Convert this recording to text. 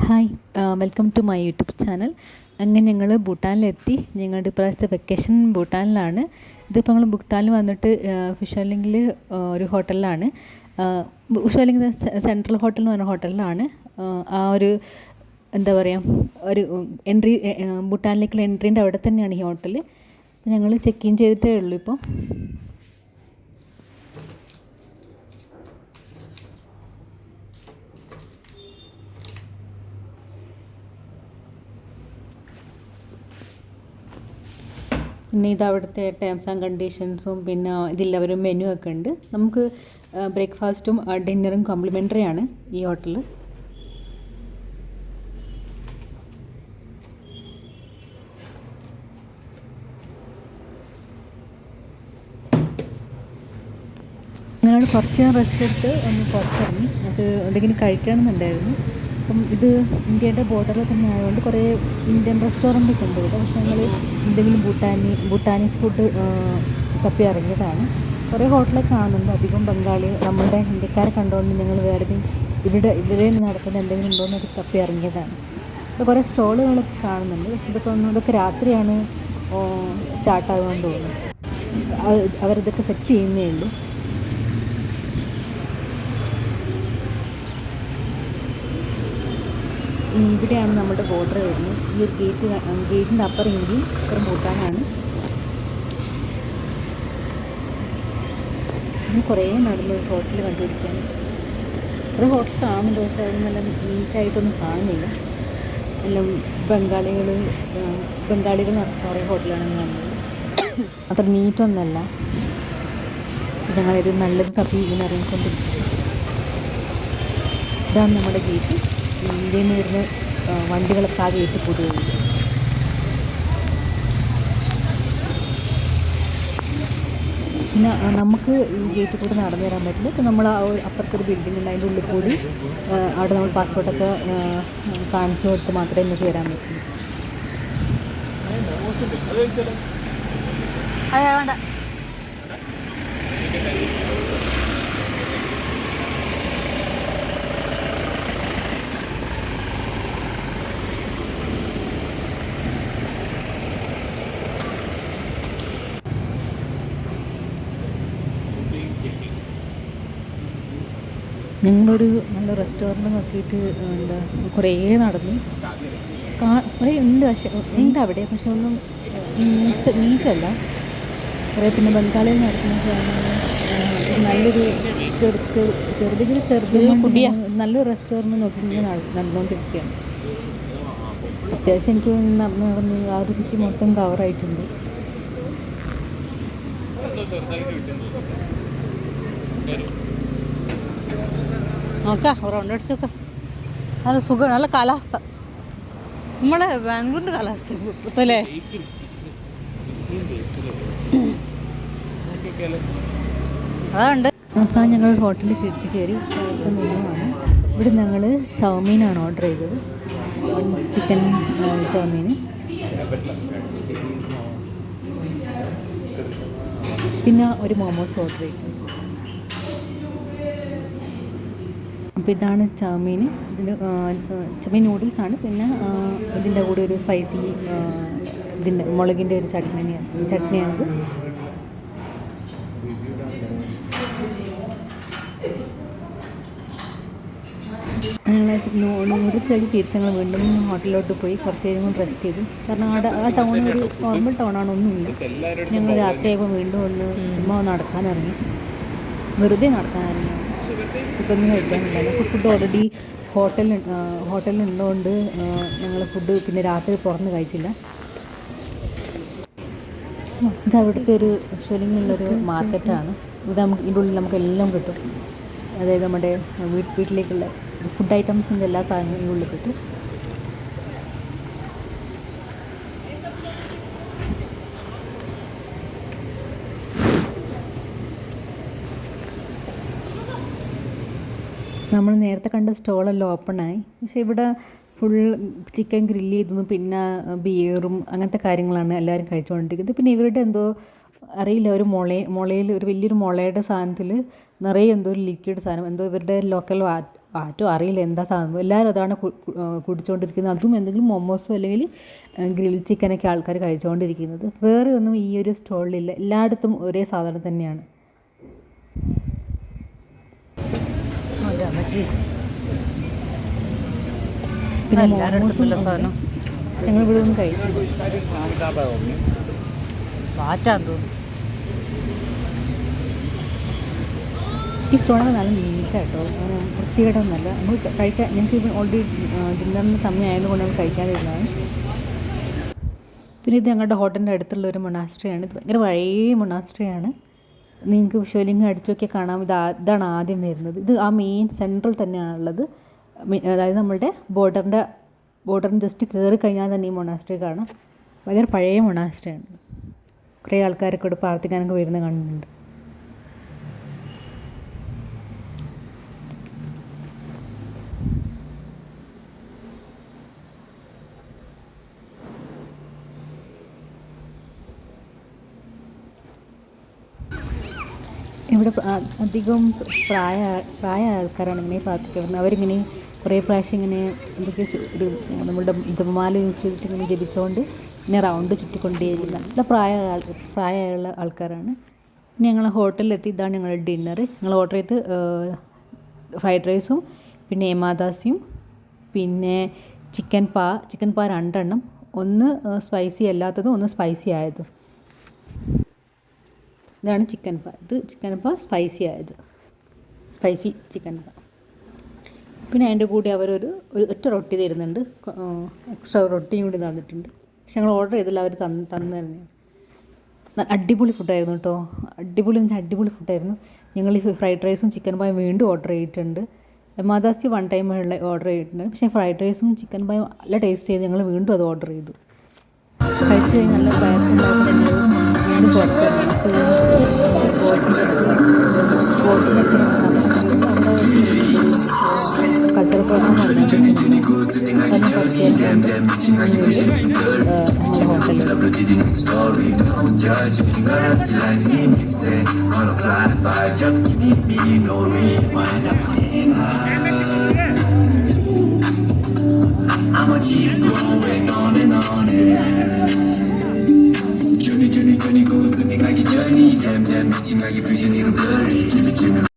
Hi, welcome to my YouTube channel. അങ്ങനെ ഞങ്ങൾ ഭൂട്ടാനിലെത്തി. ഞങ്ങളുടെ ഇപ്രാവശ്യത്തെ വെക്കേഷൻ ഭൂട്ടാനിലാണ്. ഇതിപ്പോൾ ഞങ്ങൾ ഭൂട്ടാനിൽ വന്നിട്ട് ഫിഷോലിങ്കിൽ ഒരു ഹോട്ടലിലാണ്. ഫിഷോലിംഗ് സെൻട്രൽ ഹോട്ടൽ എന്ന് പറഞ്ഞ ഹോട്ടലിലാണ്. ആ ഒരു എന്താ പറയുക, ഒരു എൻട്രി, ഭൂട്ടാനിലേക്കുള്ള എൻട്രീൻ്റെ അവിടെ തന്നെയാണ് ഈ ഹോട്ടൽ. ഞങ്ങൾ ചെക്ക് ഇൻ ചെയ്തിട്ടേ ഉള്ളൂ ഇപ്പോൾ. പിന്നെ ഇത് അവിടുത്തെ ടേംസ് ആൻഡ് കണ്ടീഷൻസും പിന്നെ ഇതിലവരും മെനു ഒക്കെ ഉണ്ട്. നമുക്ക് ബ്രേക്ക്ഫാസ്റ്റും ഡിന്നറും കോംപ്ലിമെൻ്ററി ആണ് ഈ ഹോട്ടലിൽ. ഞങ്ങൾ കുറച്ച് നേരം റെസ്റ്റ് എടുത്ത് ഒന്ന് പുറത്തിറങ്ങി. നമുക്ക് എന്തെങ്കിലും കഴിക്കണമെന്നുണ്ടായിരുന്നു. അപ്പം ഇത് ഇന്ത്യയുടെ ബോർഡറിൽ തന്നെ ആയതുകൊണ്ട് കുറേ ഇന്ത്യൻ റെസ്റ്റോറൻറ്റൊക്കെ ഉണ്ട് ഇവിടെ. പക്ഷേ ഞങ്ങൾ എന്തെങ്കിലും ഭൂട്ടാനീസ് ഫുഡ് തപ്പി ഇറങ്ങിയതാണ്. കുറേ ഹോട്ടലൊക്കെ കാണുന്നുണ്ട്, അധികം ബംഗാളി, നമ്മളുടെ ഇന്ത്യക്കാരെ കണ്ടുകൊണ്ട് ഞങ്ങൾ വേറെ ഇവിടെ നടക്കുന്ന എന്തെങ്കിലും ഉണ്ടോ എന്നൊക്കെ തപ്പി ഇറങ്ങിയതാണ്. ഇപ്പോൾ കുറേ സ്റ്റോളുകളൊക്കെ കാണുന്നുണ്ട്. പക്ഷേ ഇതൊക്കെ രാത്രിയാണ് സ്റ്റാർട്ടാകുമെന്ന് തോന്നുന്നു. അവരിതൊക്കെ സെറ്റ് ചെയ്യുന്നേ ഉള്ളൂ. ഇവിടെയാണ് നമ്മുടെ ബോർഡർ വരുന്നത്. ഈ ഒരു ഗേറ്റിൻ്റെ അപ്പുറം ഇന്ത്യയും ഇപ്പുറം ഭൂട്ടാനാണ്. ഇനി കുറേ നടന്നു ഹോട്ടൽ കണ്ടുപിടിക്കാൻ. കുറേ ഹോട്ടൽ കാണുന്നുണ്ട്, പക്ഷേ അത് നല്ല നീറ്റായിട്ടൊന്നും കാണുന്നില്ല. എല്ലാം ബംഗാളികൾ നടത്തുന്ന കുറേ ഹോട്ടലാണ് കാണുന്നത്. അത്ര നീറ്റൊന്നല്ല. ഞങ്ങളിത് നല്ലത് തപ്പി ഇങ്ങനെ ഇറങ്ങിക്കൊണ്ടിരിക്കും. ഇതാണ് നമ്മുടെ ഗേറ്റ്. ഇന്ത്യയിൽ നിന്ന് വരുന്ന വണ്ടികളൊക്കെ ആകെ ഏറ്റുകൂടുകയുള്ളൂ. പിന്നെ നമുക്ക് ഈ ഗേറ്റിൽ കൂടി നടന്നു തരാൻ പറ്റില്ല. ഇപ്പോൾ നമ്മൾ അപ്പുറത്തൊരു ബിൽഡിംഗ് ഉണ്ട്, അതിൻ്റെ ഉള്ളിൽ കൂടി അവിടെ നമ്മൾ പാസ്പോർട്ടൊക്കെ കാണിച്ചു കൊടുത്ത് മാത്രമേ നമുക്ക് വരാൻ പറ്റുള്ളൂ. അതെ, വേണ്ട. ഞങ്ങളൊരു നല്ല റെസ്റ്റോറൻറ്റ് നോക്കിയിട്ട് കുറേ നടന്നു. കുറേ ഉണ്ട്, പക്ഷേ ഉണ്ട് അവിടെ, പക്ഷെ ഒന്നും നീറ്റല്ല. കുറേ പിന്നെ ബംഗാളിൽ നടക്കുന്ന നല്ലൊരു ചെറുതിന് നല്ലൊരു റെസ്റ്റോറൻറ്റ് നോക്കി ഇങ്ങനെ നടന്നുകൊണ്ടിരിക്കുകയാണ്. അത്യാവശ്യം എനിക്ക് നടന്ന് ആ ഒരു സിറ്റി മൊത്തം കവറായിട്ടുണ്ട്. നോക്കാം, റൗണ്ട് അടിച്ച് നോക്കാം. നല്ല സുഖം, നല്ല കാലാവസ്ഥ. നമ്മളെ ബാംഗ്ലൂരിൻ്റെ കാലാവസ്ഥ ഇപ്പത്തല്ലേ. അതുണ്ട്. അവസാനം ഞങ്ങൾ ഹോട്ടലിൽ കയറി. മെനുവാണ് ഇവിടെ. ഞങ്ങൾ ചൗമീനാണ് ഓർഡർ ചെയ്തത്, ചിക്കൻ ചൗമീൻ. പിന്നെ ഒരു മോമോസ് ഓർഡർ ചെയ്തു. അപ്പോൾ ഇതാണ് ചൗമീൻ. ചൗമീൻ നൂഡിൽസാണ്. പിന്നെ ഇതിൻ്റെ കൂടെ ഒരു സ്പൈസി മുളകിൻ്റെ ഒരു ചട്നിയാണിത്. നൂഡിൽസ് കഴിച്ച് തിരിച്ച് ഞങ്ങൾ വീണ്ടും ഹോട്ടലിലോട്ട് പോയി കുറച്ച് നേരം കൊണ്ട് റെസ്റ്റ് ചെയ്തു. കാരണം ആ ടൗൺ ഒരു നോർമൽ ടൗണാണ്, ഒന്നുമില്ല. ഞങ്ങൾ രാത്രിയായപ്പോൾ വീണ്ടും ഒന്ന് ചുമ്മാ നടക്കാനിറങ്ങി, വെറുതെ നടക്കാനിറങ്ങി. ഫുഡൊന്നും കഴിക്കാനില്ല. ഫുഡ് ഓൾറെഡി ഹോട്ടലിൽ ഉള്ളതുകൊണ്ട് ഞങ്ങൾ ഫുഡ് പിന്നെ രാത്രി പുറന്ന് കഴിച്ചില്ല. ഇത് അവിടുത്തെ ഒരു ഷെലിങ്ങുള്ളൊരു മാർക്കറ്റാണ്. ഇതിൻ്റെ ഉള്ളിൽ നമുക്ക് എല്ലാം കിട്ടും. അതായത് നമ്മുടെ വീട്ടിലേക്കുള്ള ഫുഡ് ഐറ്റംസിൻ്റെ എല്ലാ സാധനവും ഈ ഉള്ളിൽ കിട്ടും. നമ്മൾ നേരത്തെ കണ്ട സ്റ്റോളെല്ലാം ഓപ്പണായി. പക്ഷേ ഇവിടെ ഫുൾ ചിക്കൻ ഗ്രില്ല് ചെയ്തതും പിന്നെ ബിയറും അങ്ങനത്തെ കാര്യങ്ങളാണ് എല്ലാവരും കഴിച്ചുകൊണ്ടിരിക്കുന്നത്. പിന്നെ ഇവരുടെ എന്തോ അറിയില്ല, ഒരു മുളയിൽ ഒരു വലിയൊരു മുളയുടെ സാധനത്തിൽ നിറയെ എന്തോ ഒരു ലിക്വിഡ് സാധനം, എന്തോ ഇവരുടെ ലോക്കൽ ആറ്റോ അറിയില്ല എന്താ സാധനം, എല്ലാവരും അതാണ് കുടിച്ചുകൊണ്ടിരിക്കുന്നത്. അതും എന്തെങ്കിലും മൊമോസോ അല്ലെങ്കിൽ ഗ്രിൽ ചിക്കനൊക്കെ ആൾക്കാർ കഴിച്ചുകൊണ്ടിരിക്കുന്നത്. വേറെ ഒന്നും ഈ ഒരു സ്റ്റോളിലില്ല, എല്ലായിടത്തും ഒരേ സാധനം തന്നെയാണ്. പിന്നെ മോമോസും ഞങ്ങൾ ഇവിടെ ഒന്നും കഴിച്ചില്ല. ഈ സ്റ്റോളൊക്കെ നല്ല നീറ്റാട്ടോ, അങ്ങനെ വൃത്തികേടൊന്നുമല്ല. നമ്മൾ കഴിക്കാൻ ഞങ്ങൾക്ക് ഇപ്പം ഓൾറെഡി ഡിന്നറിന് സമയമായതുകൊണ്ട് നമ്മൾ കഴിക്കാതിരുന്നതാണ്. പിന്നെ ഇത് ഞങ്ങളുടെ ഹോട്ടലിൻ്റെ അടുത്തുള്ള ഒരു മൊണാസ്ട്രിയാണ്. ഇത് ഭയങ്കര പഴയ മൊണാസ്ട്രിയാണ്. നിങ്ങൾക്ക് വിഷ്വലിംഗ് അടിച്ചു നോക്കിയാൽ കാണാം. ഇതാണ് ആദ്യം വരുന്നത്. ഇത് ആ മെയിൻ സെൻട്രൽ തന്നെയാണുള്ളത്. അതായത് നമ്മളുടെ ബോർഡറിന് ജസ്റ്റ് കയറി കഴിഞ്ഞാൽ തന്നെ ഈ മൊണാസ്ട്രി കാണാം. ഭയങ്കര പഴയ മൊണാസ്ട്രിയാണ്. കുറേ ആൾക്കാരൊക്കെ ഇവിടെ പ്രാർത്ഥിക്കാനൊക്കെ വരുന്നത് കണ്ടിട്ടുണ്ട്. ഇവിടെ അധികം പ്രായ ആൾക്കാരാണ് ഇങ്ങനെ പ്രാർത്ഥിക്കുന്നത്. അവരിങ്ങനെ കുറേ പ്രാവശ്യം ഇങ്ങനെ എന്തൊക്കെ ഒരു നമ്മളുടെ ജപമാല യൂസ് ചെയ്തിട്ട് ഇങ്ങനെ ജപിച്ചുകൊണ്ട് ഇങ്ങനെ റൗണ്ട് ചുറ്റിക്കൊണ്ടേയിരിക്കുന്ന നല്ല പ്രായമുള്ള ആൾക്കാരാണ്. ഇനി ഞങ്ങൾ ഹോട്ടലിലെത്തി. ഇതാണ് ഞങ്ങളുടെ ഡിന്നർ. ഞങ്ങൾ ഓർഡർ ചെയ്ത് ഫ്രൈഡ് റൈസും പിന്നെ ഏമാദാസിയും പിന്നെ ചിക്കൻ പാ 2 എണ്ണം, ഒന്ന് സ്പൈസി അല്ലാത്തതും ഒന്ന് സ്പൈസി ആയതും. ഇതാണ് ചിക്കൻ പാ. ഇത് ചിക്കൻ പാ സ്പൈസി ആയത്, സ്പൈസി ചിക്കൻ പാ. പിന്നെ അതിൻ്റെ കൂടെ അവരൊരു ഒറ്റ റൊട്ടി തരുന്നുണ്ട്, എക്സ്ട്രാ റൊട്ടിയും കൂടി തന്നിട്ടുണ്ട്. പക്ഷെ ഞങ്ങൾ ഓർഡർ ചെയ്തില്ല, അവർ തന്നു തന്നെയാണ്. അടിപൊളി ഫുഡായിരുന്നു കേട്ടോ, അടിപൊളി എന്ന് വെച്ചാൽ അടിപൊളി ഫുഡായിരുന്നു. ഞങ്ങൾ ഈ ഫ്രൈഡ് റൈസും ചിക്കൻ പായും വീണ്ടും ഓർഡർ ചെയ്തിട്ടുണ്ട്. മാതാസി 1 ടൈം ഓർഡർ ചെയ്തിട്ടുണ്ട്. പക്ഷേ ഫ്രൈഡ് റൈസും ചിക്കൻ പായും നല്ല ടേസ്റ്റ് ചെയ്ത് ഞങ്ങൾ വീണ്ടും അത് ഓർഡർ ചെയ്തു. കഴിച്ച് കഴിഞ്ഞ് നല്ല വയറുണ്ടാകുമ്പോൾ വീണ്ടും പുറത്തിറങ്ങി കൾച്ചറൽ പ്രോഗ്രാം ഹോട്ടലിൽ